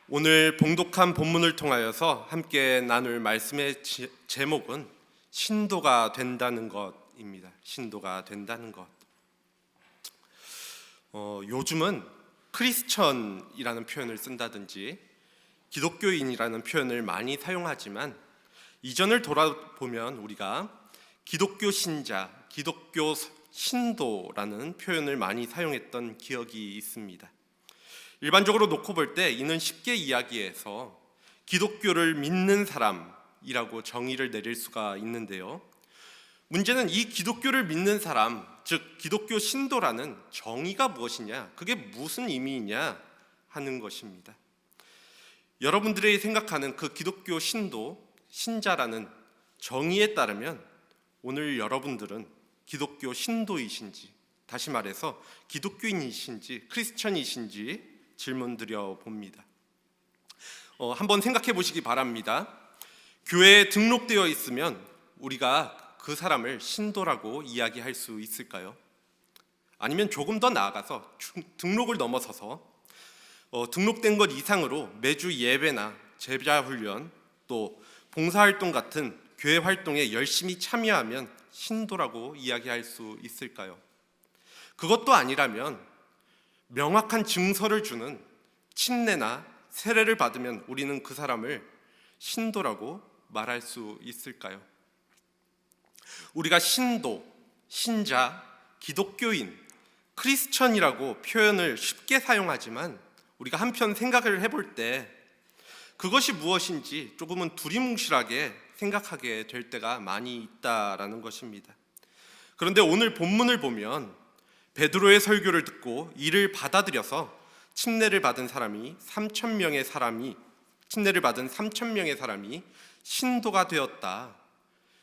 오늘 봉독한 본문을 통하여서 함께 나눌 말씀의 제목은 신도가 된다는 것입니다. 신도가 된다는 것. 요즘은 크리스천이라는 표현을 쓴다든지 기독교인이라는 표현을 많이 사용하지만 이전을 돌아보면 우리가 기독교 신자, 기독교 신도라는 표현을 많이 사용했던 기억이 있습니다. 일반적으로 놓고 볼 때 이는 쉽게 이야기해서 기독교를 믿는 사람이라고 정의를 내릴 수가 있는데요. 문제는 이 기독교를 믿는 사람, 즉 기독교 신도라는 정의가 무엇이냐, 그게 무슨 의미이냐 하는 것입니다. 여러분들이 생각하는 그 기독교 신도, 신자라는 정의에 따르면 오늘 여러분들은 기독교 신도이신지, 다시 말해서 기독교인이신지 크리스천이신지 질문 드려 봅니다. 한번 생각해 보시기 바랍니다. 교회에 등록되어 있으면 우리가 그 사람을 신도라고 이야기할 수 있을까요? 아니면 조금 더 나아가서 등록을 넘어서서 등록된 것 이상으로 매주 예배나 제자 훈련 또 봉사활동 같은 교회 활동에 열심히 참여하면 신도라고 이야기할 수 있을까요? 그것도 아니라면 명확한 증서를 주는 침례나 세례를 받으면 우리는 그 사람을 신도라고 말할 수 있을까요? 우리가 신도, 신자, 기독교인, 크리스천이라고 표현을 쉽게 사용하지만 우리가 한편 생각을 해볼 때 그것이 무엇인지 조금은 두리뭉실하게 생각하게 될 때가 많이 있다라는 것입니다. 그런데 오늘 본문을 보면 베드로의 설교를 듣고 이를 받아들여서 침례를 받은 3,000명의 사람이 신도가 되었다.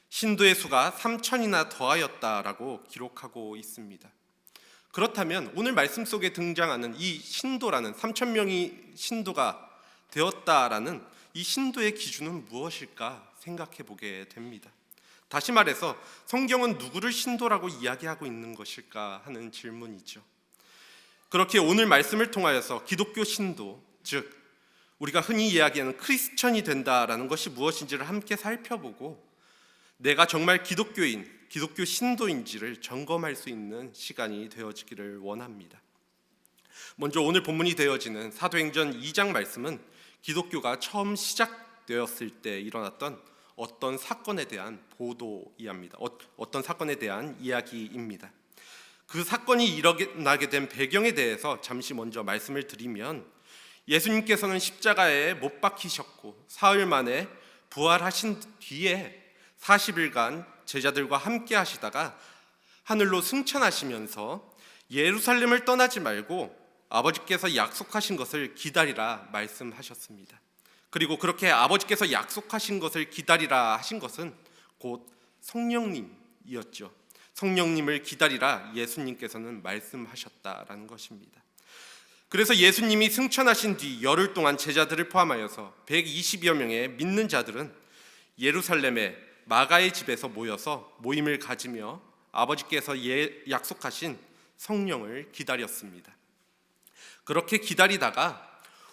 신도의 수가 3,000이나 더하였다라고 기록하고 있습니다. 그렇다면 오늘 말씀 속에 등장하는 이 신도라는 3,000명이 신도가 되었다라는 이 신도의 기준은 무엇일까 생각해 보게 됩니다. 다시 말해서 성경은 누구를 신도라고 이야기하고 있는 것일까 하는 질문이죠. 그렇게 오늘 말씀을 통하여서 기독교 신도, 즉 우리가 흔히 이야기하는 크리스천이 된다라는 것이 무엇인지를 함께 살펴보고 내가 정말 기독교인, 기독교 신도인지를 점검할 수 있는 시간이 되어지기를 원합니다. 먼저 오늘 본문이 되어지는 사도행전 2장 말씀은 기독교가 처음 시작되었을 때 일어났던 어떤 사건에 대한 보도이합니다. 어떤 사건에 대한 이야기입니다. 그 사건이 일어나게 된 배경에 대해서 잠시 먼저 말씀을 드리면 예수님께서는 십자가에 못 박히셨고 사흘 만에 부활하신 뒤에 40일간 제자들과 함께 하시다가 하늘로 승천하시면서 예루살렘을 떠나지 말고 아버지께서 약속하신 것을 기다리라 말씀하셨습니다. 그리고 그렇게 아버지께서 약속하신 것을 기다리라 하신 것은 곧 성령님이었죠. 성령님을 기다리라 예수님께서는 말씀하셨다라는 것입니다. 그래서 예수님이 승천하신 뒤 열흘 동안 제자들을 포함하여서 120여 명의 믿는 자들은 예루살렘의 마가의 집에서 모여서 모임을 가지며 아버지께서 약속하신 성령을 기다렸습니다. 그렇게 기다리다가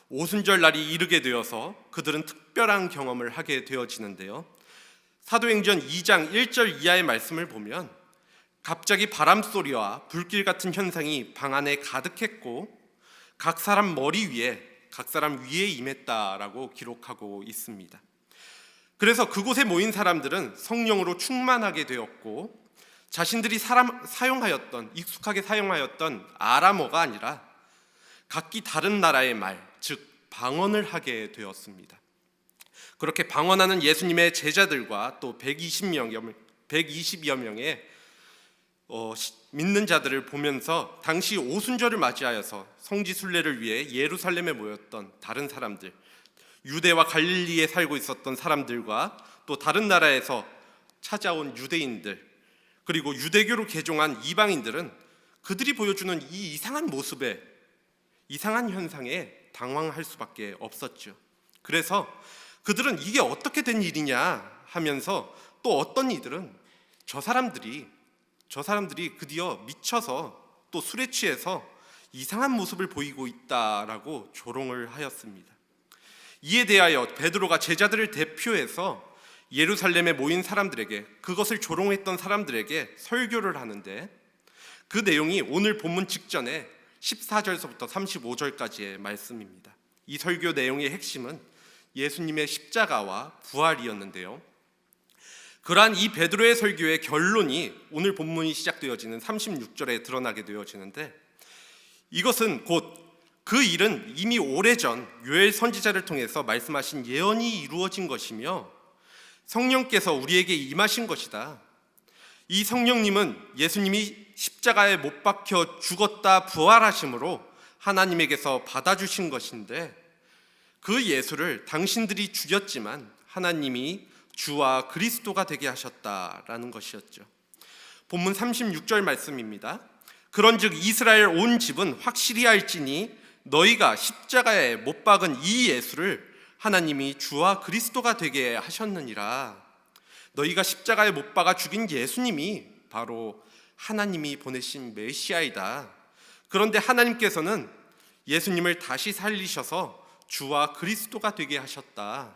오순절 날이 이르게 되어서 그들은 특별한 경험을 하게 되어지는데요. 사도행전 2장 1절 이하의 말씀을 보면 갑자기 바람소리와 불길 같은 현상이 방 안에 가득했고 각 사람 머리 위에, 각 사람 위에 임했다라고 기록하고 있습니다. 그래서 그곳에 모인 사람들은 성령으로 충만하게 되었고 자신들이 익숙하게 사용하였던 아람어가 아니라 각기 다른 나라의 말, 즉 방언을 하게 되었습니다. 그렇게 방언하는 예수님의 제자들과 또 120여 명의 믿는 자들을 보면서 당시 오순절을 맞이하여서 성지 순례를 위해 예루살렘에 모였던 다른 사람들, 유대와 갈릴리에 살고 있었던 사람들과 또 다른 나라에서 찾아온 유대인들, 그리고 유대교로 개종한 이방인들은 그들이 보여주는 이 이상한 모습에, 이상한 현상에 당황할 수밖에 없었죠. 그래서 그들은 이게 어떻게 된 일이냐 하면서 또 어떤 이들은 저 사람들이 드디어 미쳐서 또 술에 취해서 이상한 모습을 보이고 있다라고 조롱을 하였습니다. 이에 대하여 베드로가 제자들을 대표해서 예루살렘에 모인 사람들에게, 그것을 조롱했던 사람들에게 설교를 하는데, 그 내용이 오늘 본문 직전에 14절서부터 35절까지의 말씀입니다. 이 설교 내용의 핵심은 예수님의 십자가와 부활이었는데요, 그러한 이 베드로의 설교의 결론이 오늘 본문이 시작되어지는 36절에 드러나게 되어지는데, 이것은 곧 그 일은 이미 오래전 요엘 선지자를 통해서 말씀하신 예언이 이루어진 것이며 성령께서 우리에게 임하신 것이다. 이 성령님은 예수님이 십자가에 못 박혀 죽었다 부활하심으로 하나님에게서 받아주신 것인데, 그 예수를 당신들이 죽였지만 하나님이 주와 그리스도가 되게 하셨다라는 것이었죠. 본문 36절 말씀입니다. 그런즉 이스라엘 온 집은 확실히 알지니 너희가 십자가에 못 박은 이 예수를 하나님이 주와 그리스도가 되게 하셨느니라. 너희가 십자가에 못 박아 죽인 예수님이 바로 하나님이 보내신 메시아이다. 그런데 하나님께서는 예수님을 다시 살리셔서 주와 그리스도가 되게 하셨다.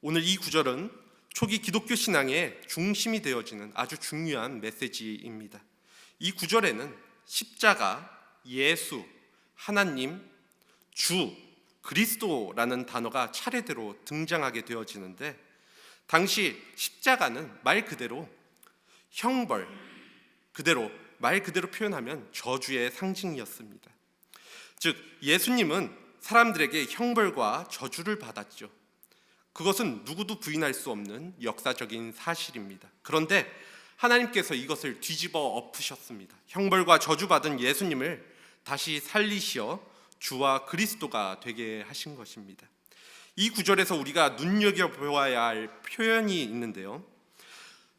오늘 이 구절은 초기 기독교 신앙의 중심이 되어지는 아주 중요한 메시지입니다. 이 구절에는 십자가, 예수, 하나님, 주, 그리스도라는 단어가 차례대로 등장하게 되어지는데, 당시 십자가는 말 그대로 형벌, 말 그대로 표현하면 저주의 상징이었습니다. 즉 예수님은 사람들에게 형벌과 저주를 받았죠. 그것은 누구도 부인할 수 없는 역사적인 사실입니다. 그런데 하나님께서 이것을 뒤집어 엎으셨습니다. 형벌과 저주받은 예수님을 다시 살리시어 주와 그리스도가 되게 하신 것입니다. 이 구절에서 우리가 눈여겨보아야 할 표현이 있는데요,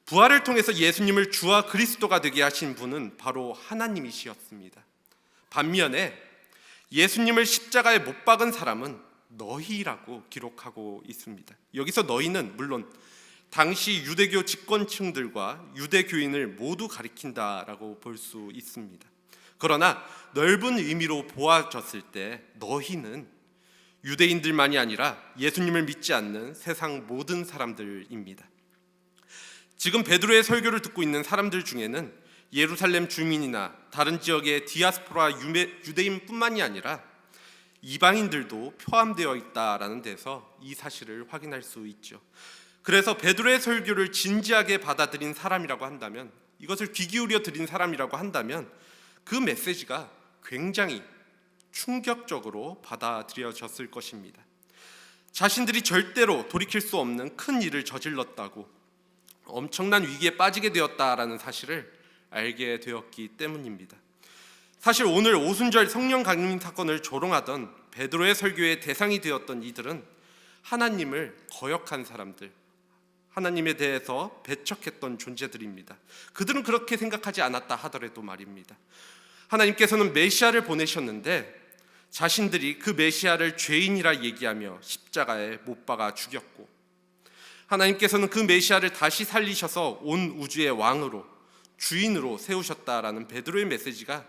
부활을 통해서 예수님을 주와 그리스도가 되게 하신 분은 바로 하나님이시었습니다. 반면에 예수님을 십자가에 못 박은 사람은 너희라고 기록하고 있습니다. 여기서 너희는 물론 당시 유대교 집권층들과 유대교인을 모두 가리킨다라고 볼 수 있습니다. 그러나 넓은 의미로 보아졌을 때 너희는 유대인들만이 아니라 예수님을 믿지 않는 세상 모든 사람들입니다. 지금 베드로의 설교를 듣고 있는 사람들 중에는 예루살렘 주민이나 다른 지역의 디아스포라 유대인뿐만이 아니라 이방인들도 포함되어 있다라는 데서 이 사실을 확인할 수 있죠. 그래서 베드로의 설교를 진지하게 받아들인 사람이라고 한다면, 이것을 귀 기울여 들인 사람이라고 한다면 그 메시지가 굉장히 충격적으로 받아들여졌을 것입니다. 자신들이 절대로 돌이킬 수 없는 큰 일을 저질렀다고, 엄청난 위기에 빠지게 되었다라는 사실을 알게 되었기 때문입니다. 사실 오늘 오순절 성령 강림 사건을 조롱하던 베드로의 설교의 대상이 되었던 이들은 하나님을 거역한 사람들, 하나님에 대해서 배척했던 존재들입니다. 그들은 그렇게 생각하지 않았다 하더라도 말입니다. 하나님께서는 메시아를 보내셨는데 자신들이 그 메시아를 죄인이라 얘기하며 십자가에 못 박아 죽였고, 하나님께서는 그 메시아를 다시 살리셔서 온 우주의 왕으로, 주인으로 세우셨다라는 베드로의 메시지가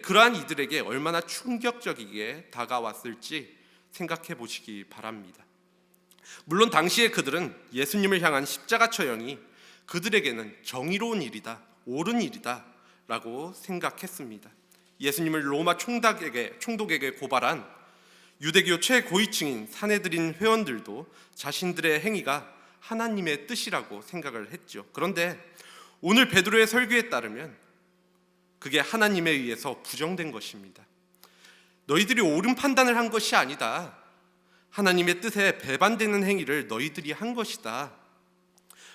그러한 이들에게 얼마나 충격적이게 다가왔을지 생각해 보시기 바랍니다. 물론 당시에 그들은 예수님을 향한 십자가 처형이 그들에게는 정의로운 일이다, 옳은 일이다 라고 생각했습니다. 예수님을 로마 총독에게 고발한 유대교 최고위층인 사내들인 회원들도 자신들의 행위가 하나님의 뜻이라고 생각을 했죠. 그런데 오늘 베드로의 설교에 따르면 그게 하나님에 의해서 부정된 것입니다. 너희들이 옳은 판단을 한 것이 아니다. 하나님의 뜻에 배반되는 행위를 너희들이 한 것이다.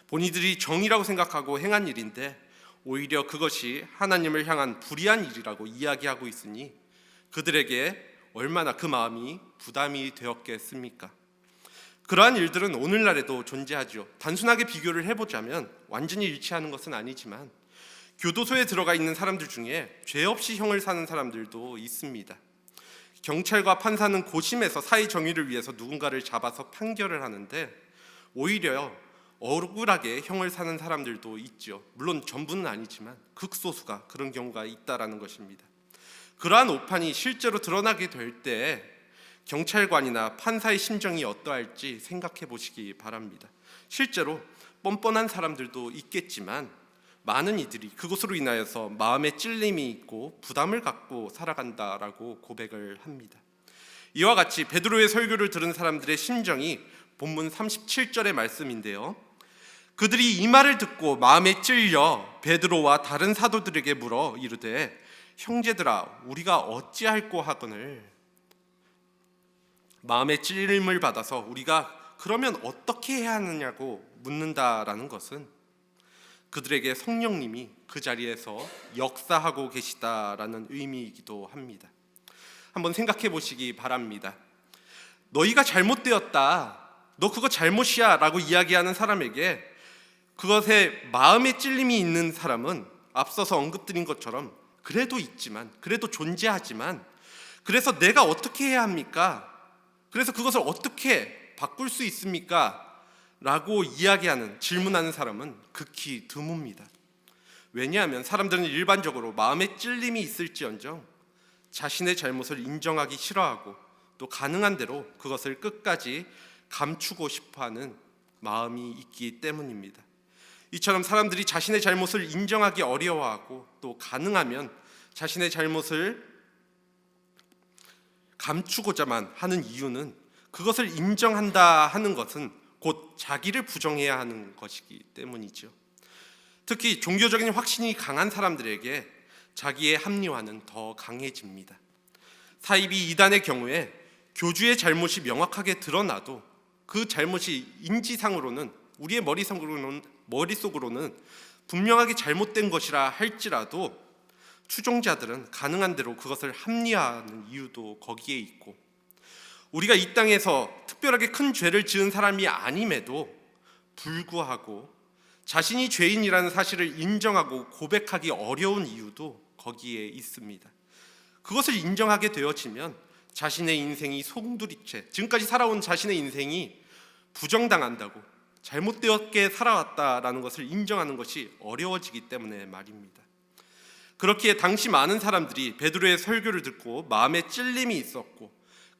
본인들이 정의라고 생각하고 행한 일인데 오히려 그것이 하나님을 향한 불의한 일이라고 이야기하고 있으니 그들에게 얼마나 그 마음이 부담이 되었겠습니까? 그러한 일들은 오늘날에도 존재하죠. 단순하게 비교를 해보자면 완전히 일치하는 것은 아니지만 교도소에 들어가 있는 사람들 중에 죄 없이 형을 사는 사람들도 있습니다. 경찰과 판사는 고심해서 사회 정의를 위해서 누군가를 잡아서 판결을 하는데 오히려 억울하게 형을 사는 사람들도 있죠. 물론 전부는 아니지만 극소수가 그런 경우가 있다라는 것입니다. 그러한 오판이 실제로 드러나게 될 때 경찰관이나 판사의 심정이 어떠할지 생각해 보시기 바랍니다. 실제로 뻔뻔한 사람들도 있겠지만 많은 이들이 그것으로 인하여서 마음에 찔림이 있고 부담을 갖고 살아간다라고 고백을 합니다. 이와 같이 베드로의 설교를 들은 사람들의 심정이 본문 37절의 말씀인데요. 그들이 이 말을 듣고 마음에 찔려 베드로와 다른 사도들에게 물어 이르되 형제들아 우리가 어찌할꼬 하거늘. 마음에 찔림을 받아서 우리가 그러면 어떻게 해야 하느냐고 묻는다라는 것은 그들에게 성령님이 그 자리에서 역사하고 계시다라는 의미이기도 합니다. 한번 생각해 보시기 바랍니다. 너희가 잘못되었다, 너 그거 잘못이야 라고 이야기하는 사람에게 그것에 마음의 찔림이 있는 사람은 앞서서 언급드린 것처럼 그래도 있지만, 그래도 존재하지만, 그래서 내가 어떻게 해야 합니까? 그래서 그것을 어떻게 바꿀 수 있습니까? 라고 이야기하는, 질문하는 사람은 극히 드뭅니다. 왜냐하면 사람들은 일반적으로 마음에 찔림이 있을지언정 자신의 잘못을 인정하기 싫어하고 또 가능한 대로 그것을 끝까지 감추고 싶어하는 마음이 있기 때문입니다. 이처럼 사람들이 자신의 잘못을 인정하기 어려워하고 또 가능하면 자신의 잘못을 감추고자만 하는 이유는 그것을 인정한다 하는 것은 곧 자기를 부정해야 하는 것이기 때문이죠. 특히 종교적인 확신이 강한 사람들에게 자기의 합리화는 더 강해집니다. 사이비 이단의 경우에 교주의 잘못이 명확하게 드러나도 그 잘못이 인지상으로는, 우리의 머릿속으로는 분명하게 잘못된 것이라 할지라도 추종자들은 가능한 대로 그것을 합리화하는 이유도 거기에 있고, 우리가 이 땅에서 특별하게 큰 죄를 지은 사람이 아님에도 불구하고 자신이 죄인이라는 사실을 인정하고 고백하기 어려운 이유도 거기에 있습니다. 그것을 인정하게 되어지면 자신의 인생이 송두리째, 지금까지 살아온 자신의 인생이 부정당한다고, 잘못되었게 살아왔다라는 것을 인정하는 것이 어려워지기 때문에 말입니다. 그렇기에 당시 많은 사람들이 베드로의 설교를 듣고 마음에 찔림이 있었고,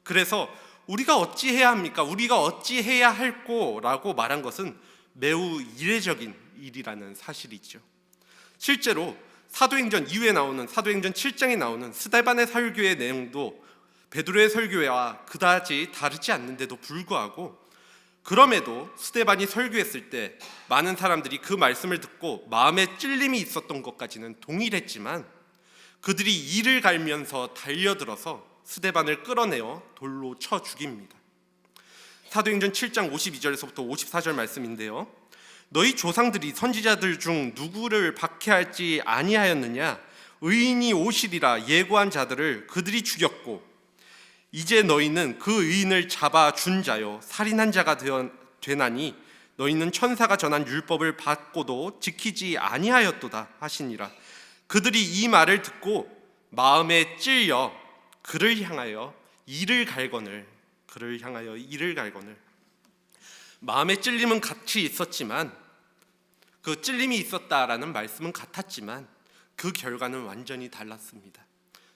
그래서 우리가 어찌해야 합니까? 우리가 어찌해야 할꼬? 라고 말한 것은 매우 이례적인 일이라는 사실이죠. 실제로 사도행전 이후에 나오는, 사도행전 7장에 나오는 스데반의 설교의 내용도 베드로의 설교와 그다지 다르지 않는데도 불구하고, 그럼에도 스데반이 설교했을 때 많은 사람들이 그 말씀을 듣고 마음에 찔림이 있었던 것까지는 동일했지만 그들이 이를 갈면서 달려들어서 스데반을 끌어내어 돌로 쳐 죽입니다. 사도행전 7장 52절에서부터 54절 말씀인데요. 너희 조상들이 선지자들 중 누구를 박해할지 아니하였느냐? 의인이 오시리라 예고한 자들을 그들이 죽였고 이제 너희는 그 의인을 잡아 준 자요 살인한 자가 되나니 너희는 천사가 전한 율법을 받고도 지키지 아니하였도다 하시니라. 그들이 이 말을 듣고 마음에 찔려 그를 향하여 이를 갈거늘, 마음의 찔림은 같이 있었지만, 그 찔림이 있었다라는 말씀은 같았지만 그 결과는 완전히 달랐습니다.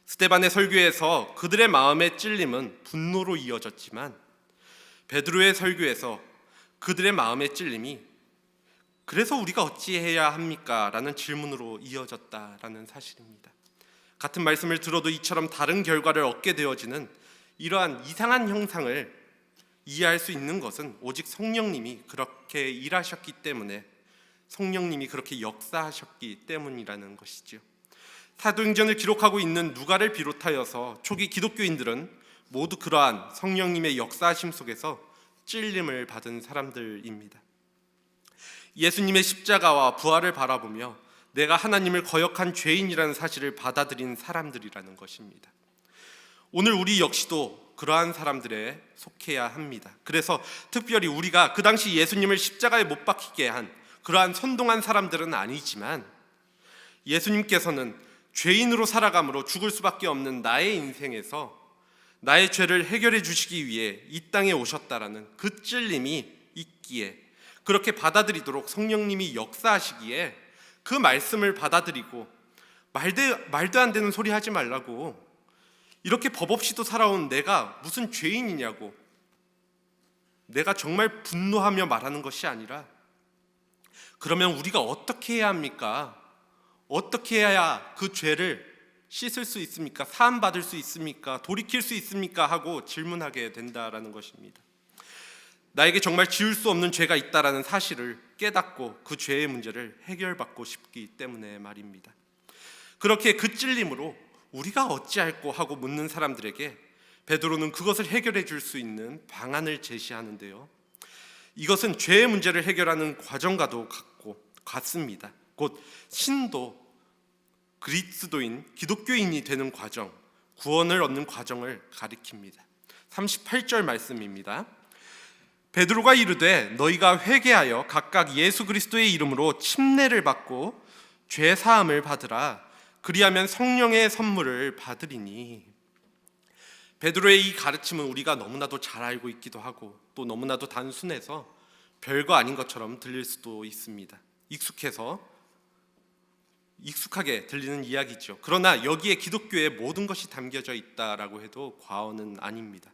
스데반의 설교에서 그들의 마음의 찔림은 분노로 이어졌지만 베드로의 설교에서 그들의 마음의 찔림이 그래서 우리가 어찌해야 합니까? 라는 질문으로 이어졌다라는 사실입니다. 같은 말씀을 들어도 이처럼 다른 결과를 얻게 되어지는 이러한 이상한 형상을 이해할 수 있는 것은 오직 성령님이 그렇게 일하셨기 때문에, 성령님이 그렇게 역사하셨기 때문이라는 것이죠. 사도행전을 기록하고 있는 누가를 비롯하여서 초기 기독교인들은 모두 그러한 성령님의 역사하심 속에서 찔림을 받은 사람들입니다. 예수님의 십자가와 부활을 바라보며 내가 하나님을 거역한 죄인이라는 사실을 받아들인 사람들이라는 것입니다. 오늘 우리 역시도 그러한 사람들에 속해야 합니다. 그래서 특별히 우리가 그 당시 예수님을 십자가에 못 박히게 한 그러한 선동한 사람들은 아니지만, 예수님께서는 죄인으로 살아감으로 죽을 수밖에 없는 나의 인생에서 나의 죄를 해결해 주시기 위해 이 땅에 오셨다라는 그 찔림이 있기에, 그렇게 받아들이도록 성령님이 역사하시기에 그 말씀을 받아들이고 말도 안 되는 소리 하지 말라고, 이렇게 법 없이도 살아온 내가 무슨 죄인이냐고, 내가 정말 분노하며 말하는 것이 아니라, 그러면 우리가 어떻게 해야 합니까? 어떻게 해야 그 죄를 씻을 수 있습니까? 사함받을 수 있습니까? 돌이킬 수 있습니까? 하고 질문하게 된다라는 것입니다. 나에게 정말 지울 수 없는 죄가 있다라는 사실을 깨닫고 그 죄의 문제를 해결받고 싶기 때문에 말입니다. 그렇게 그 찔림으로 우리가 어찌할꼬 하고 묻는 사람들에게 베드로는 그것을 해결해 줄 수 있는 방안을 제시하는데요, 이것은 죄의 문제를 해결하는 과정과도 같습니다. 곧 신도, 그리스도인, 기독교인이 되는 과정, 구원을 얻는 과정을 가리킵니다. 38절 말씀입니다. 베드로가 이르되 너희가 회개하여 각각 예수 그리스도의 이름으로 침례를 받고 죄 사함을 받으라. 그리하면 성령의 선물을 받으리니. 베드로의 이 가르침은 우리가 너무나도 잘 알고 있기도 하고 또 너무나도 단순해서 별거 아닌 것처럼 들릴 수도 있습니다. 익숙하게 들리는 이야기죠. 그러나 여기에 기독교의 모든 것이 담겨져 있다라고 해도 과언은 아닙니다.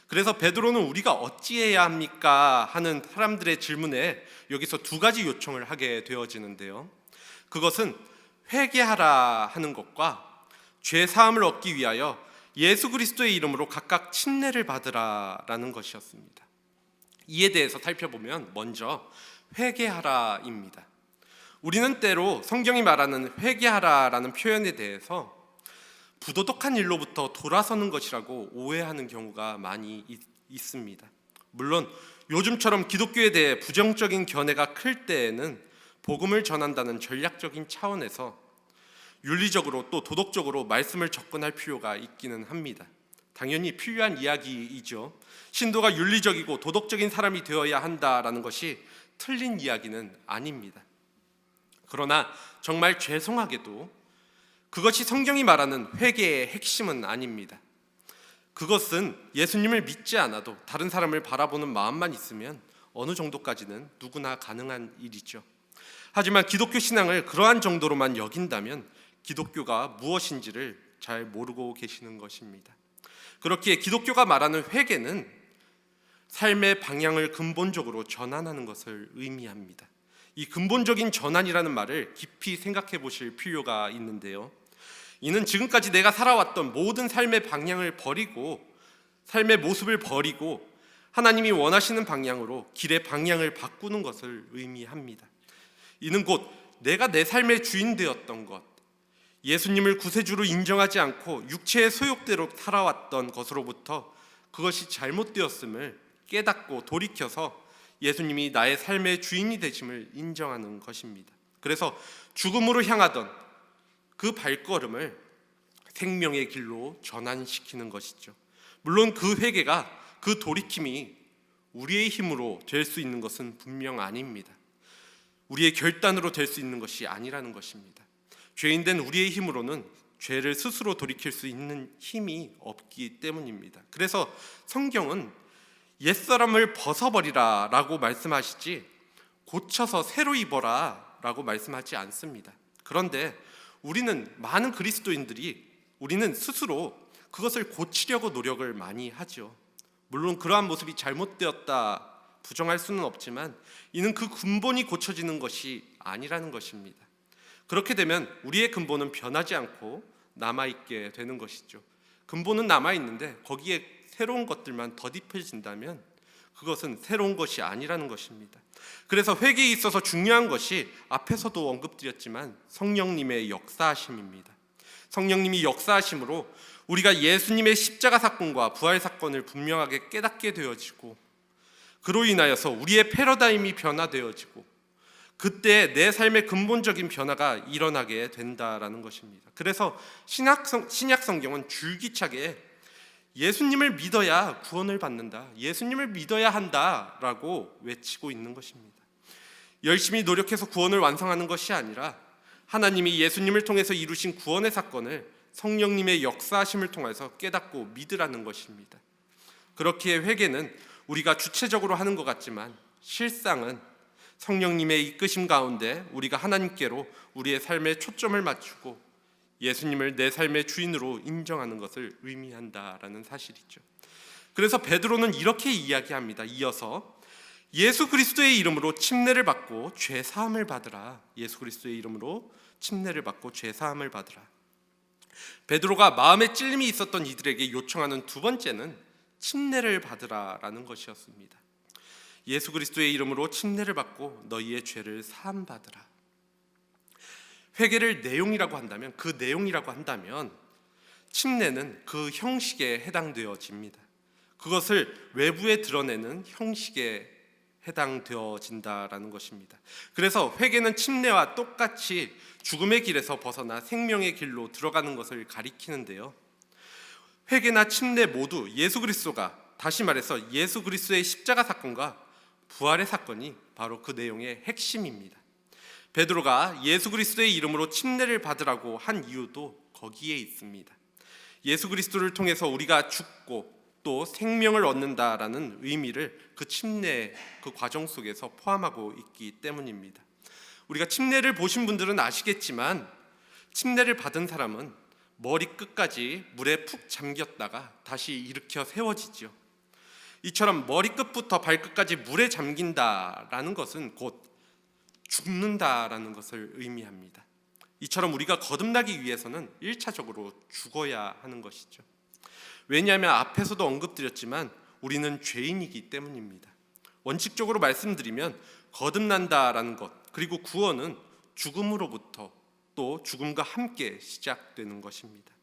그래서 베드로는 우리가 어찌해야 합니까? 하는 사람들의 질문에 여기서 두 가지 요청을 하게 되어지는데요, 그것은 회개하라 하는 것과 죄 사함을 얻기 위하여 예수 그리스도의 이름으로 각각 침례를 받으라라는 것이었습니다. 이에 대해서 살펴보면 먼저 회개하라입니다. 우리는 때로 성경이 말하는 회개하라라는 표현에 대해서 부도덕한 일로부터 돌아서는 것이라고 오해하는 경우가 많이 있습니다. 물론 요즘처럼 기독교에 대해 부정적인 견해가 클 때에는 복음을 전한다는 전략적인 차원에서 윤리적으로 또 도덕적으로 말씀을 접근할 필요가 있기는 합니다. 당연히 필요한 이야기이죠. 신도가 윤리적이고 도덕적인 사람이 되어야 한다라는 것이 틀린 이야기는 아닙니다. 그러나 정말 죄송하게도 그것이 성경이 말하는 회개의 핵심은 아닙니다. 그것은 예수님을 믿지 않아도 다른 사람을 바라보는 마음만 있으면 어느 정도까지는 누구나 가능한 일이죠. 하지만 기독교 신앙을 그러한 정도로만 여긴다면 기독교가 무엇인지를 잘 모르고 계시는 것입니다. 그렇기에 기독교가 말하는 회개는 삶의 방향을 근본적으로 전환하는 것을 의미합니다. 이 근본적인 전환이라는 말을 깊이 생각해 보실 필요가 있는데요, 이는 지금까지 내가 살아왔던 모든 삶의 방향을 버리고, 삶의 모습을 버리고 하나님이 원하시는 방향으로 길의 방향을 바꾸는 것을 의미합니다. 이는 곧 내가 내 삶의 주인 되었던 것, 예수님을 구세주로 인정하지 않고 육체의 소욕대로 살아왔던 것으로부터 그것이 잘못되었음을 깨닫고 돌이켜서 예수님이 나의 삶의 주인이 되심을 인정하는 것입니다. 그래서 죽음으로 향하던 그 발걸음을 생명의 길로 전환시키는 것이죠. 물론 그 회개가, 그 돌이킴이 우리의 힘으로 될 수 있는 것은 분명 아닙니다. 우리의 결단으로 될 수 있는 것이 아니라는 것입니다. 죄인된 우리의 힘으로는 죄를 스스로 돌이킬 수 있는 힘이 없기 때문입니다. 그래서 성경은 옛사람을 벗어버리라 라고 말씀하시지 고쳐서 새로 입어라 라고 말씀하지 않습니다. 그런데 많은 그리스도인들이 우리는 스스로 그것을 고치려고 노력을 많이 하죠. 물론 그러한 모습이 잘못되었다 부정할 수는 없지만 이는 그 근본이 고쳐지는 것이 아니라는 것입니다. 그렇게 되면 우리의 근본은 변하지 않고 남아있게 되는 것이죠. 근본은 남아있는데 거기에 새로운 것들만 덧입혀진다면 그것은 새로운 것이 아니라는 것입니다. 그래서 회개에 있어서 중요한 것이 앞에서도 언급드렸지만 성령님의 역사하심입니다. 성령님이 역사하심으로 우리가 예수님의 십자가 사건과 부활 사건을 분명하게 깨닫게 되어지고, 그로 인하여서 우리의 패러다임이 변화되어지고, 그때 내 삶의 근본적인 변화가 일어나게 된다라는 것입니다. 그래서 신약 성경은 줄기차게 예수님을 믿어야 구원을 받는다, 예수님을 믿어야 한다라고 외치고 있는 것입니다. 열심히 노력해서 구원을 완성하는 것이 아니라 하나님이 예수님을 통해서 이루신 구원의 사건을 성령님의 역사하심을 통해서 깨닫고 믿으라는 것입니다. 그렇기에 회개는 우리가 주체적으로 하는 것 같지만 실상은 성령님의 이끄심 가운데 우리가 하나님께로 우리의 삶에 초점을 맞추고 예수님을 내 삶의 주인으로 인정하는 것을 의미한다라는 사실이죠. 그래서 베드로는 이렇게 이야기합니다. 이어서 예수 그리스도의 이름으로 침례를 받고 죄 사함을 받으라. 예수 그리스도의 이름으로 침례를 받고 죄 사함을 받으라. 베드로가 마음에 찔림이 있었던 이들에게 요청하는 두 번째는 침례를 받으라라는 것이었습니다. 예수 그리스도의 이름으로 침례를 받고 너희의 죄를 사함 받으라. 회개를 내용이라고 한다면 침례는 그 형식에 해당되어집니다. 그것을 외부에 드러내는 형식에 해당되어진다라는 것입니다. 그래서 회개는 침례와 똑같이 죽음의 길에서 벗어나 생명의 길로 들어가는 것을 가리키는데요. 회개나 침례 모두 예수 그리스도가, 다시 말해서 예수 그리스도의 십자가 사건과 부활의 사건이 바로 그 내용의 핵심입니다. 베드로가 예수 그리스도의 이름으로 침례를 받으라고 한 이유도 거기에 있습니다. 예수 그리스도를 통해서 우리가 죽고 또 생명을 얻는다라는 의미를 그 침례 그 과정 속에서 포함하고 있기 때문입니다. 우리가 침례를 보신 분들은 아시겠지만 침례를 받은 사람은 머리 끝까지 물에 푹 잠겼다가 다시 일으켜 세워지죠. 이처럼 머리끝부터 발끝까지 물에 잠긴다라는 것은 곧 죽는다라는 것을 의미합니다. 이처럼 우리가 거듭나기 위해서는 1차적으로 죽어야 하는 것이죠. 왜냐하면 앞에서도 언급드렸지만 우리는 죄인이기 때문입니다. 원칙적으로 말씀드리면 거듭난다라는 것, 그리고 구원은 죽음으로부터 또 죽음과 함께 시작되는 것입니다.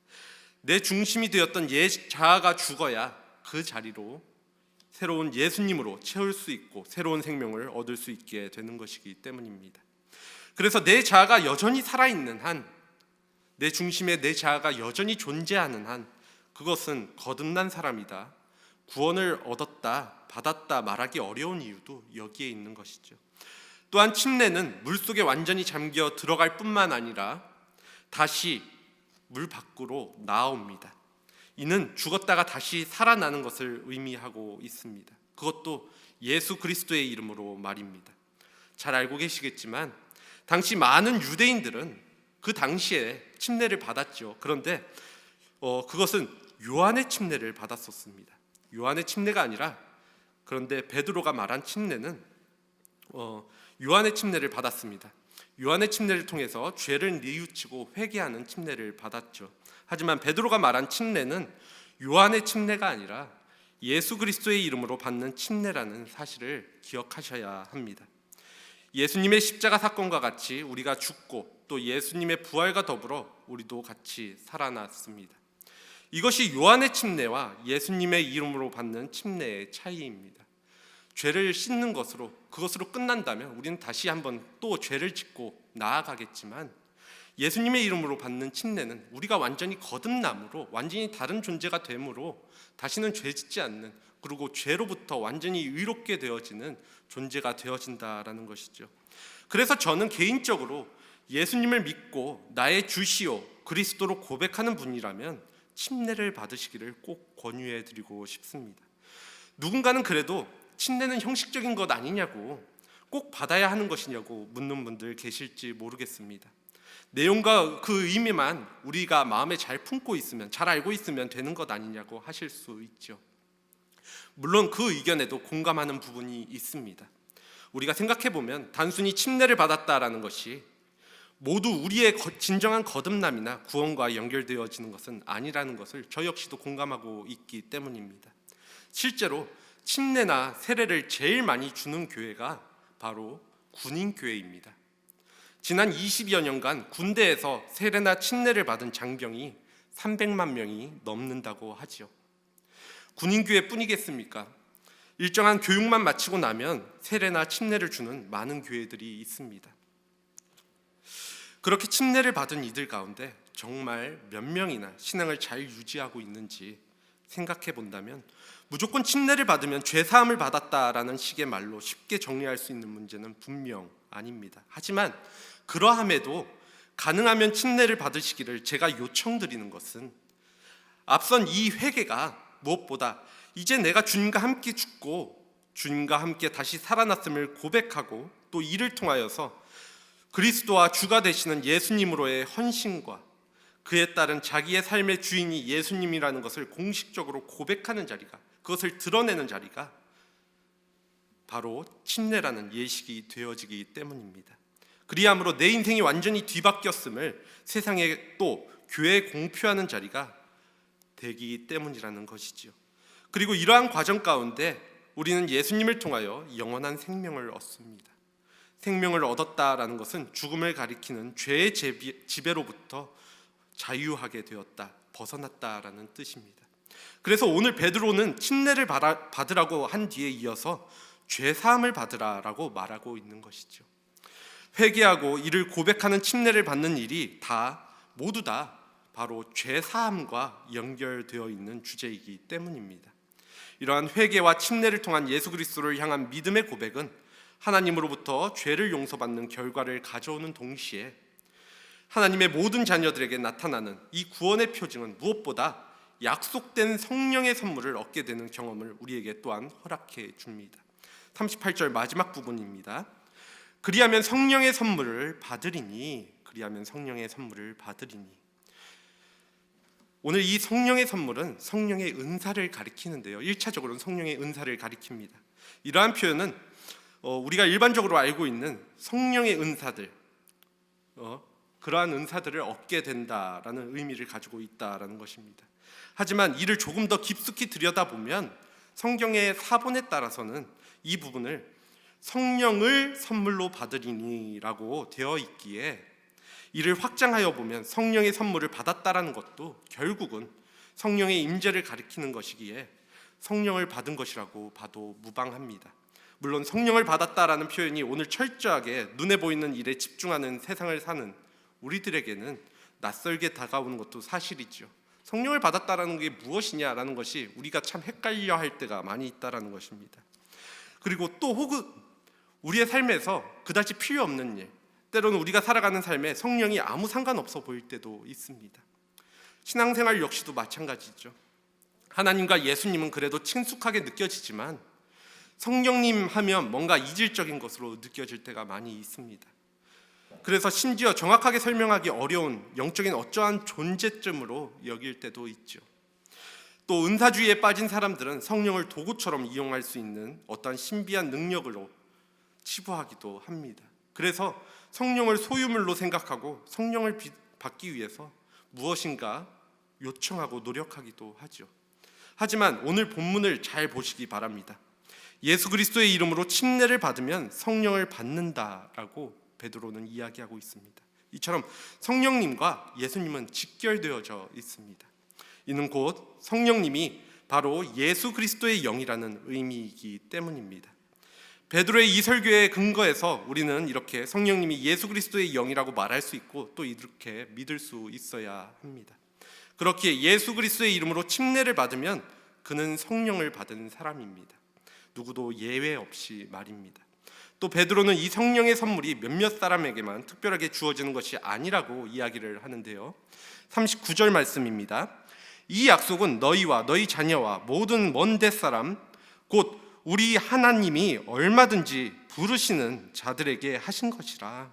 내 중심이 되었던 옛 자아가 죽어야 그 자리로 새로운 예수님으로 채울 수 있고 새로운 생명을 얻을 수 있게 되는 것이기 때문입니다. 그래서 내 자아가 여전히 살아있는 한, 내 중심에 내 자아가 여전히 존재하는 한, 그것은 거듭난 사람이다, 구원을 얻었다, 받았다 말하기 어려운 이유도 여기에 있는 것이죠. 또한 침례는 물속에 완전히 잠겨 들어갈 뿐만 아니라 다시 물 밖으로 나옵니다. 이는 죽었다가 다시 살아나는 것을 의미하고 있습니다. 그것도 예수 그리스도의 이름으로 말입니다. 잘 알고 계시겠지만 당시 많은 유대인들은 그 당시에 침례를 받았죠. 그런데 그것은 요한의 침례를 받았었습니다. 요한의 침례가 아니라, 그런데 베드로가 말한 침례는 요한의 침례를 받았습니다. 요한의 침례를 통해서 죄를 뉘우치고 회개하는 침례를 받았죠. 하지만 베드로가 말한 침례는 요한의 침례가 아니라 예수 그리스도의 이름으로 받는 침례라는 사실을 기억하셔야 합니다. 예수님의 십자가 사건과 같이 우리가 죽고 또 예수님의 부활과 더불어 우리도 같이 살아났습니다. 이것이 요한의 침례와 예수님의 이름으로 받는 침례의 차이입니다. 죄를 씻는 것으로, 그것으로 끝난다면 우리는 다시 한번 또 죄를 짓고 나아가겠지만, 예수님의 이름으로 받는 침례는 우리가 완전히 거듭남으로, 완전히 다른 존재가 됨으로 다시는 죄 짓지 않는, 그리고 죄로부터 완전히 의롭게 되어지는 존재가 되어진다라는 것이죠. 그래서 저는 개인적으로 예수님을 믿고 나의 주시오 그리스도로 고백하는 분이라면 침례를 받으시기를 꼭 권유해 드리고 싶습니다. 누군가는 그래도 침례는 형식적인 것 아니냐고, 꼭 받아야 하는 것이냐고 묻는 분들 계실지 모르겠습니다. 내용과 그 의미만 우리가 마음에 잘 품고 있으면, 잘 알고 있으면 되는 것 아니냐고 하실 수 있죠. 물론 그 의견에도 공감하는 부분이 있습니다. 우리가 생각해보면 단순히 침례를 받았다라는 것이 모두 우리의 진정한 거듭남이나 구원과 연결되어지는 것은 아니라는 것을 저 역시도 공감하고 있기 때문입니다. 실제로 침례나 세례를 제일 많이 주는 교회가 바로 군인교회입니다. 지난 20여 년간 군대에서 세례나 침례를 받은 장병이 300만 명이 넘는다고 하지요. 군인교회뿐이겠습니까? 일정한 교육만 마치고 나면 세례나 침례를 주는 많은 교회들이 있습니다. 그렇게 침례를 받은 이들 가운데 정말 몇 명이나 신앙을 잘 유지하고 있는지 생각해 본다면, 무조건 침례를 받으면 죄 사함을 받았다라는 식의 말로 쉽게 정리할 수 있는 문제는 분명 아닙니다. 하지만 그러함에도 가능하면 침례를 받으시기를 제가 요청드리는 것은, 앞선 이 회개가 무엇보다 이제 내가 주님과 함께 죽고 주님과 함께 다시 살아났음을 고백하고, 또 이를 통하여서 그리스도와 주가 되시는 예수님으로의 헌신과 그에 따른 자기의 삶의 주인이 예수님이라는 것을 공식적으로 고백하는 자리가, 그것을 드러내는 자리가 바로 침례라는 예식이 되어지기 때문입니다. 그리함으로 내 인생이 완전히 뒤바뀌었음을 세상에 또 교회에 공표하는 자리가 되기 때문이라는 것이지요. 그리고 이러한 과정 가운데 우리는 예수님을 통하여 영원한 생명을 얻습니다. 생명을 얻었다라는 것은 죽음을 가리키는 죄의 지배로부터 자유하게 되었다, 벗어났다라는 뜻입니다. 그래서 오늘 베드로는 침례를 받으라고 한 뒤에 이어서 죄 사함을 받으라라고 말하고 있는 것이죠. 회개하고 이를 고백하는 침례를 받는 일이 모두 다 바로 죄 사함과 연결되어 있는 주제이기 때문입니다. 이러한 회개와 침례를 통한 예수 그리스도를 향한 믿음의 고백은 하나님으로부터 죄를 용서받는 결과를 가져오는 동시에 하나님의 모든 자녀들에게 나타나는 이 구원의 표징은 무엇보다 약속된 성령의 선물을 얻게 되는 경험을 우리에게 또한 허락해 줍니다. 38절 마지막 부분입니다. 그리하면 성령의 선물을 받으리니. 오늘 이 성령의 선물은 성령의 은사를 가리키는데요, 1차적으로는 성령의 은사를 가리킵니다. 이러한 표현은 우리가 일반적으로 알고 있는 성령의 은사들, 그러한 은사들을 얻게 된다라는 의미를 가지고 있다라는 것입니다. 하지만 이를 조금 더 깊숙이 들여다보면 성경의 사본에 따라서는 이 부분을 성령을 선물로 받으리니라고 되어 있기에 이를 확장하여 보면 성령의 선물을 받았다라는 것도 결국은 성령의 임재를 가리키는 것이기에 성령을 받은 것이라고 봐도 무방합니다. 물론 성령을 받았다라는 표현이 오늘 철저하게 눈에 보이는 일에 집중하는 세상을 사는 우리들에게는 낯설게 다가오는 것도 사실이죠. 성령을 받았다라는 게 무엇이냐라는 것이 우리가 참 헷갈려 할 때가 많이 있다라는 것입니다. 그리고 또 혹은 우리의 삶에서 그다지 필요 없는 일, 때로는 우리가 살아가는 삶에 성령이 아무 상관없어 보일 때도 있습니다. 신앙생활 역시도 마찬가지죠. 하나님과 예수님은 그래도 친숙하게 느껴지지만 성령님 하면 뭔가 이질적인 것으로 느껴질 때가 많이 있습니다. 그래서 심지어 정확하게 설명하기 어려운 영적인 어쩌한 존재쯤으로 여길 때도 있죠. 또 은사주의에 빠진 사람들은 성령을 도구처럼 이용할 수 있는 어떤 신비한 능력으로 치부하기도 합니다. 그래서 성령을 소유물로 생각하고 성령을 받기 위해서 무엇인가 요청하고 노력하기도 하죠. 하지만 오늘 본문을 잘 보시기 바랍니다. 예수 그리스도의 이름으로 침례를 받으면 성령을 받는다라고 베드로는 이야기하고 있습니다. 이처럼 성령님과 예수님은 직결되어져 있습니다. 이는 곧 성령님이 바로 예수 그리스도의 영이라는 의미이기 때문입니다. 베드로의 이 설교의 근거에서 우리는 이렇게 성령님이 예수 그리스도의 영이라고 말할 수 있고 또 이렇게 믿을 수 있어야 합니다. 그렇기에 예수 그리스도의 이름으로 침례를 받으면 그는 성령을 받은 사람입니다. 누구도 예외 없이 말입니다. 또 베드로는 이 성령의 선물이 몇몇 사람에게만 특별하게 주어지는 것이 아니라고 이야기를 하는데요, 39절 말씀입니다. 이 약속은 너희와 너희 자녀와 모든 먼 데 사람 곧 우리 하나님이 얼마든지 부르시는 자들에게 하신 것이라.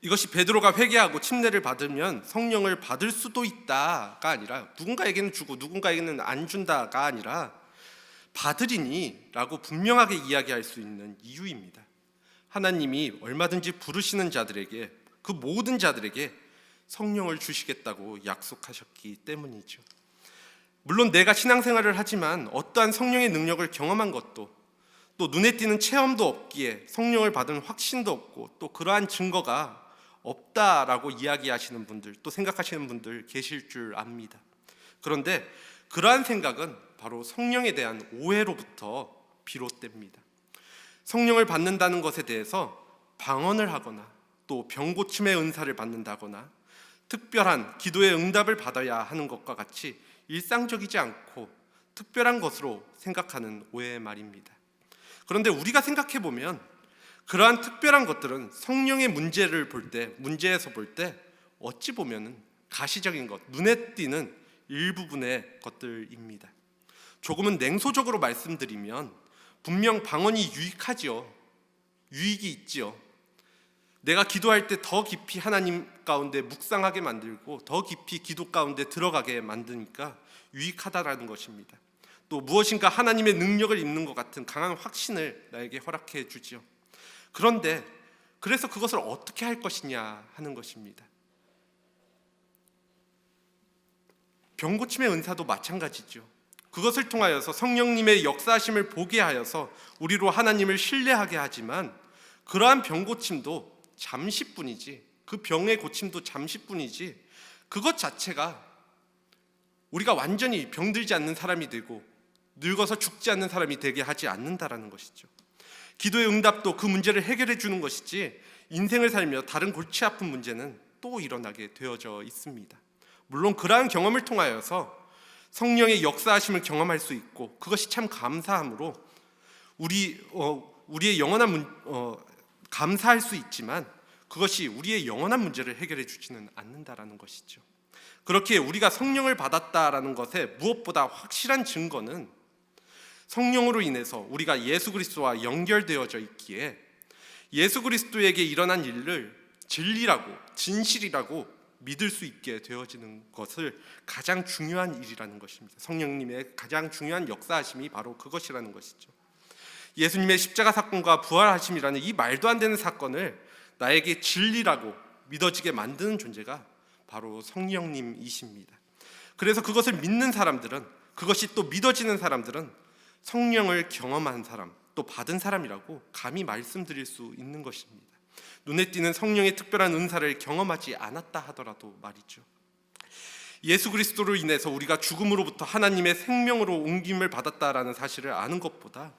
이것이 베드로가 회개하고 침례를 받으면 성령을 받을 수도 있다가 아니라 누군가에게는 주고 누군가에게는 안 준다가 아니라 받으리니 라고 분명하게 이야기할 수 있는 이유입니다. 하나님이 얼마든지 부르시는 자들에게, 그 모든 자들에게 성령을 주시겠다고 약속하셨기 때문이죠. 물론 내가 신앙생활을 하지만 어떠한 성령의 능력을 경험한 것도 또 눈에 띄는 체험도 없기에 성령을 받은 확신도 없고 또 그러한 증거가 없다라고 이야기하시는 분들, 또 생각하시는 분들 계실 줄 압니다. 그런데 그러한 생각은 바로 성령에 대한 오해로부터 비롯됩니다. 성령을 받는다는 것에 대해서 방언을 하거나 또 병고침의 은사를 받는다거나 특별한 기도의 응답을 받아야 하는 것과 같이 일상적이지 않고 특별한 것으로 생각하는 오해의 말입니다. 그런데 우리가 생각해보면 그러한 특별한 것들은 성령의 문제에서 볼 때 어찌 보면 가시적인 것, 눈에 띄는 일부분의 것들입니다. 조금은 냉소적으로 말씀드리면 분명 방언이 유익하지요. 유익이 있지요. 내가 기도할 때 더 깊이 하나님 가운데 묵상하게 만들고 더 깊이 기도 가운데 들어가게 만드니까 유익하다라는 것입니다. 또 무엇인가 하나님의 능력을 입는 것 같은 강한 확신을 나에게 허락해 주지요. 그런데 그래서 그것을 어떻게 할 것이냐 하는 것입니다. 병고침의 은사도 마찬가지죠. 그것을 통하여서 성령님의 역사하심을 보게 하여서 우리로 하나님을 신뢰하게 하지만 그러한 병고침도 잠시뿐이지, 그 병의 고침도 잠시뿐이지 그것 자체가 우리가 완전히 병들지 않는 사람이 되고 늙어서 죽지 않는 사람이 되게 하지 않는다라는 것이죠. 기도의 응답도 그 문제를 해결해 주는 것이지 인생을 살며 다른 골치 아픈 문제는 또 일어나게 되어져 있습니다. 물론 그러한 경험을 통하여서 성령의 역사하심을 경험할 수 있고 그것이 참 감사함으로 우리의 영원한 감사할 수 있지만 그것이 우리의 영원한 문제를 해결해 주지는 않는다라는 것이죠. 그렇게 우리가 성령을 받았다라는 것에 무엇보다 확실한 증거는 성령으로 인해서 우리가 예수 그리스도와 연결되어져 있기에 예수 그리스도에게 일어난 일을 진리라고 진실이라고 믿을 수 있게 되어지는 것을 가장 중요한 일이라는 것입니다. 성령님의 가장 중요한 역사하심이 바로 그것이라는 것이죠. 예수님의 십자가 사건과 부활하심이라는 이 말도 안 되는 사건을 나에게 진리라고 믿어지게 만드는 존재가 바로 성령님이십니다. 그래서 그것을 믿는 사람들은, 그것이 또 믿어지는 사람들은 성령을 경험한 사람, 또 받은 사람이라고 감히 말씀드릴 수 있는 것입니다. 눈에 띄는 성령의 특별한 은사를 경험하지 않았다 하더라도 말이죠. 예수 그리스도로 인해서 우리가 죽음으로부터 하나님의 생명으로 옮김을 받았다라는 사실을 아는 것보다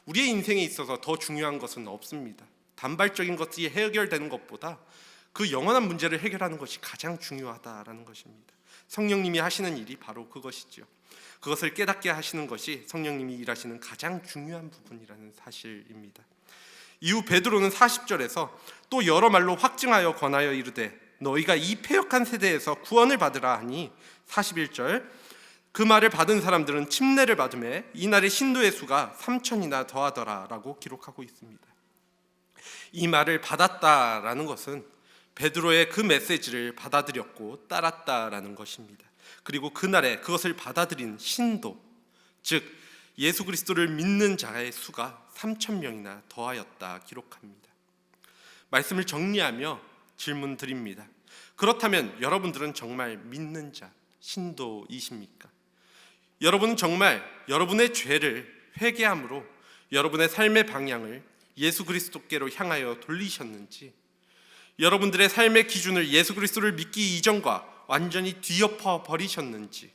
우리의 인생에 있어서 더 중요한 것은 없습니다. 단발적인 것이 해결되는 것보다 그 영원한 문제를 해결하는 것이 가장 중요하다라는 것입니다. 성령님이 하시는 일이 바로 그것이죠. 그것을 깨닫게 하시는 것이 성령님이 일하시는 가장 중요한 부분이라는 사실입니다. 이후 베드로는 40절에서 또 여러 말로 확증하여 권하여 이르되 너희가 이 패역한 세대에서 구원을 받으라 하니 41절 그 말을 받은 사람들은 침례를 받음에 이날의 신도의 수가 3,000이나 더하더라 라고 기록하고 있습니다. 이 말을 받았다라는 것은 베드로의 그 메시지를 받아들였고 따랐다라는 것입니다. 그리고 그날에 그것을 받아들인 신도, 즉 예수 그리스도를 믿는 자의 수가 3,000명이나 더하였다 기록합니다. 말씀을 정리하며 질문 드립니다. 그렇다면 여러분들은 정말 믿는 자, 신도이십니까? 여러분은 정말 여러분의 죄를 회개함으로 여러분의 삶의 방향을 예수 그리스도께로 향하여 돌리셨는지, 여러분들의 삶의 기준을 예수 그리스도를 믿기 이전과 완전히 뒤엎어 버리셨는지,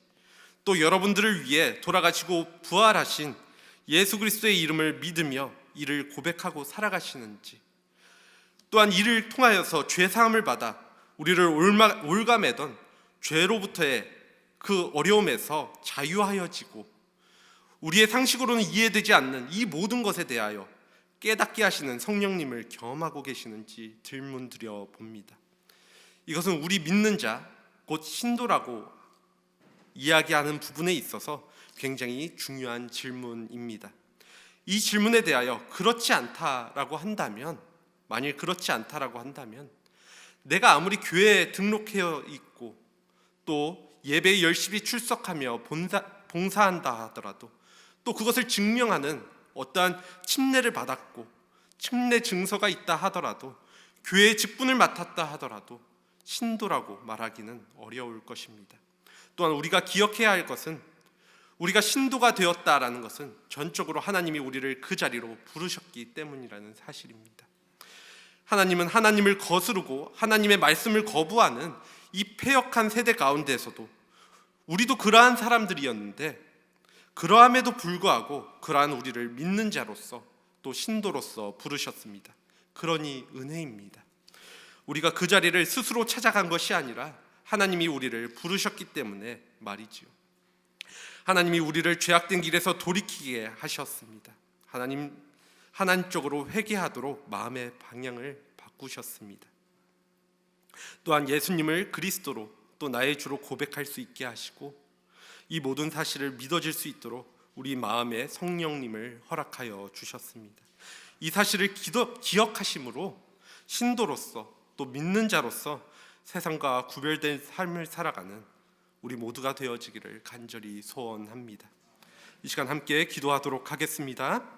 또 여러분들을 위해 돌아가시고 부활하신 예수 그리스도의 이름을 믿으며 이를 고백하고 살아가시는지, 또한 이를 통하여서 죄 사함을 받아 우리를 올가매던 죄로부터의 그 어려움에서 자유하여지고 우리의 상식으로는 이해되지 않는 이 모든 것에 대하여 깨닫게 하시는 성령님을 경험하고 계시는지 질문드려 봅니다. 이것은 우리 믿는 자, 곧 신도라고 이야기하는 부분에 있어서 굉장히 중요한 질문입니다. 이 질문에 대하여 그렇지 않다라고 한다면, 만일 그렇지 않다라고 한다면 내가 아무리 교회에 등록해 있고 또 예배에 열심히 출석하며 봉사한다 하더라도, 또 그것을 증명하는 어떠한 침례를 받았고 침례 증서가 있다 하더라도, 교회의 직분을 맡았다 하더라도 신도라고 말하기는 어려울 것입니다. 또한 우리가 기억해야 할 것은 우리가 신도가 되었다라는 것은 전적으로 하나님이 우리를 그 자리로 부르셨기 때문이라는 사실입니다. 하나님은 하나님을 거스르고 하나님의 말씀을 거부하는 이 패역한 세대 가운데서도 우리도 그러한 사람들이었는데, 그러함에도 불구하고 그러한 우리를 믿는 자로서 또 신도로서 부르셨습니다. 그러니 은혜입니다. 우리가 그 자리를 스스로 찾아간 것이 아니라 하나님이 우리를 부르셨기 때문에 말이지요. 하나님이 우리를 죄악된 길에서 돌이키게 하셨습니다. 하나님 쪽으로 회개하도록 마음의 방향을 바꾸셨습니다. 또한 예수님을 그리스도로 또 나의 주로 고백할 수 있게 하시고 이 모든 사실을 믿어질 수 있도록 우리 마음에 성령님을 허락하여 주셨습니다. 이 사실을 기억하심으로 신도로서 또 믿는 자로서 세상과 구별된 삶을 살아가는 우리 모두가 되어지기를 간절히 소원합니다. 이 시간 함께 기도하도록 하겠습니다.